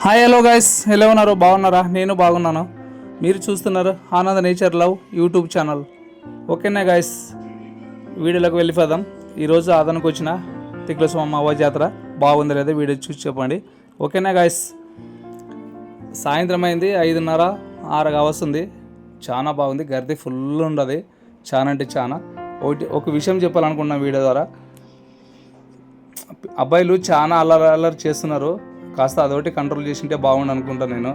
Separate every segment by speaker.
Speaker 1: Hi hello guys, ఎలా ఉన్నారు? బాగున్నారా? నేను బాగున్నాను. మీరు చూస్తున్నారు ఆనంద నేచర్ లవ్ యూట్యూబ్ ఛానల్. ఓకేనా గైస్, వీడియోలోకి వెళ్ళిపోదాం. ఈరోజు ఆదనకు వచ్చిన తిక్కుల స్వామి అవ్వ జాతర బాగుంది లేదా వీడియో చూసి చెప్పండి. ఓకేనా గైస్, సాయంత్రం అయింది, 5:30 6 వస్తుంది. చాలా బాగుంది, గర్ది ఫుల్ ఉండదు, చాలా అంటే చాలా. ఒక విషయం చెప్పాలనుకున్న వీడియో ద్వారా, అబ్బాయిలు చాలా అల్లరి చేస్తున్నారు, కాస్త అదొకటి కంట్రోల్ చేసింటే బాగుండు అనుకుంటాను నేను.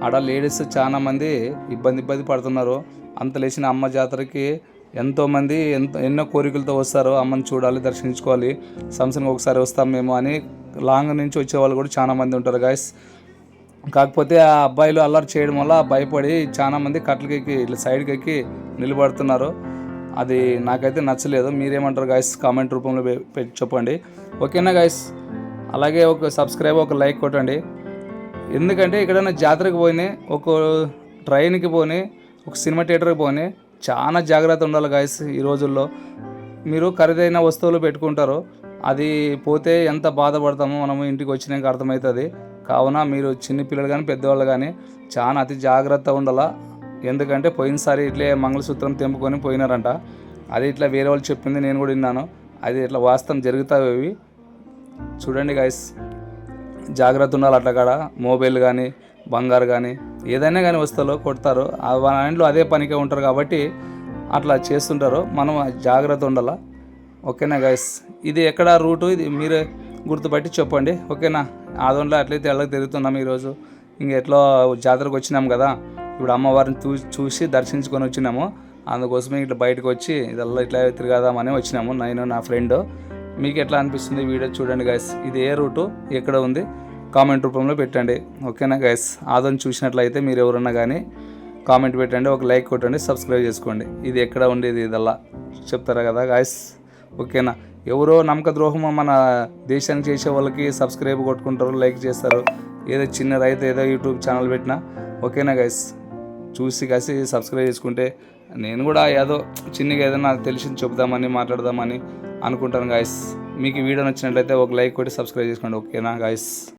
Speaker 1: ఆడ లేడీస్ చాలా మంది ఇబ్బంది పడుతున్నారు. అంత లేచిన అమ్మ జాతరకి ఎంతోమంది ఎన్నో కోరికలతో వస్తారు. అమ్మని చూడాలి, దర్శించుకోవాలి, సంవత్సరంగా ఒకసారి వస్తాం మేము అని లాంగ్ నుంచి వచ్చే వాళ్ళు కూడా చాలా మంది ఉంటారు గాయస్. కాకపోతే ఆ అబ్బాయిలు అల్లరి చేయడం వల్ల భయపడి చాలామంది కట్లకెక్కి ఇట్లా సైడ్కి ఎక్కి నిలబడుతున్నారు. అది నాకైతే నచ్చలేదు. మీరేమంటారు గాయస్? కామెంట్ రూపంలో పెట్టి చెప్పండి. ఓకేనా గాయస్, అలాగే ఒక సబ్స్క్రైబ్, ఒక లైక్ కొట్టండి. ఎందుకంటే ఎక్కడైనా జాతరకు పోయినాయి, ఒక ట్రైన్కి పోని, ఒక సినిమా థియేటర్కి పోని చాలా జాగ్రత్త ఉండాలి గాయస్. ఈ రోజుల్లో మీరు ఖరీదైన వస్తువులు పెట్టుకుంటారు, అది పోతే ఎంత బాధపడతామో మనము ఇంటికి వచ్చినాక అర్థమవుతుంది. కావున మీరు చిన్న పిల్లలు కానీ పెద్దవాళ్ళు కానీ చాలా అతి జాగ్రత్త ఉండాలా. ఎందుకంటే పోయినసారి ఇట్లే మంగళసూత్రం తెంపుకొని పోయినారంట. అది ఇట్లా వేరే వాళ్ళు చెప్పింది, నేను కూడా విన్నాను. అది ఇట్లా వాస్తవం జరుగుతాయి. చూడండి గాయస్, జాగ్రత్త ఉండాలి. అట్లా కాడ మొబైల్ కానీ బంగారు కానీ ఏదైనా కానీ వస్తువులు కొడతారు. వాళ్ళ అదే పనికే ఉంటారు కాబట్టి అట్లా చేస్తుంటారు. మనం జాగ్రత్త ఉండాలా. ఓకేనా గాయస్, ఇది ఎక్కడ రూటు, ఇది మీరే గుర్తుపట్టి చెప్పండి. ఓకేనా, ఆదంలో అట్లయితే ఎళ్ళకి తిరుగుతున్నాం ఈరోజు. ఎట్లా జాతరకు వచ్చినాం కదా, ఇప్పుడు అమ్మవారిని చూసి దర్శించుకొని వచ్చినాము. అందుకోసమే ఇట్లా బయటకు వచ్చి ఇదల్లా ఇట్లా తిరగదామని వచ్చినాము, నేను నా ఫ్రెండ్. మీకు ఎట్లా అనిపిస్తుంది వీడియో చూడండి గైస్. ఇది ఏ రూటు, ఎక్కడ ఉంది, కామెంట్ రూపంలో పెట్టండి. ఓకేనా గైస్, ఆదోని చూసినట్లయితే మీరు ఎవరన్నా కానీ కామెంట్ పెట్టండి, ఒక లైక్ కొట్టండి, సబ్స్క్రైబ్ చేసుకోండి. ఇది ఎక్కడ ఉండేది ఇదల్లా చెప్తారా కదా గైస్. ఓకేనా, ఎవరో నమ్మక ద్రోహం మన దేశానికి చేసే వాళ్ళకి సబ్స్క్రైబ్ కొట్టుకుంటారు, లైక్ చేస్తారు. ఏదో చిన్న రైతు ఏదో యూట్యూబ్ ఛానల్ పెట్టినా. ఓకేనా గైస్, చూసి కాసి సబ్స్క్రైబ్ చేసుకుంటే నేను కూడా ఏదో చిన్నగా ఏదైనా తెలిసింది చెప్దామని మాట్లాడదామని అనుకుంటాను గాయస్. మీకు ఈ వీడియో నచ్చినట్లయితే ఒక లైక్ కొట్టి సబ్స్క్రైబ్ చేసుకోండి. ఓకేనా గాయస్.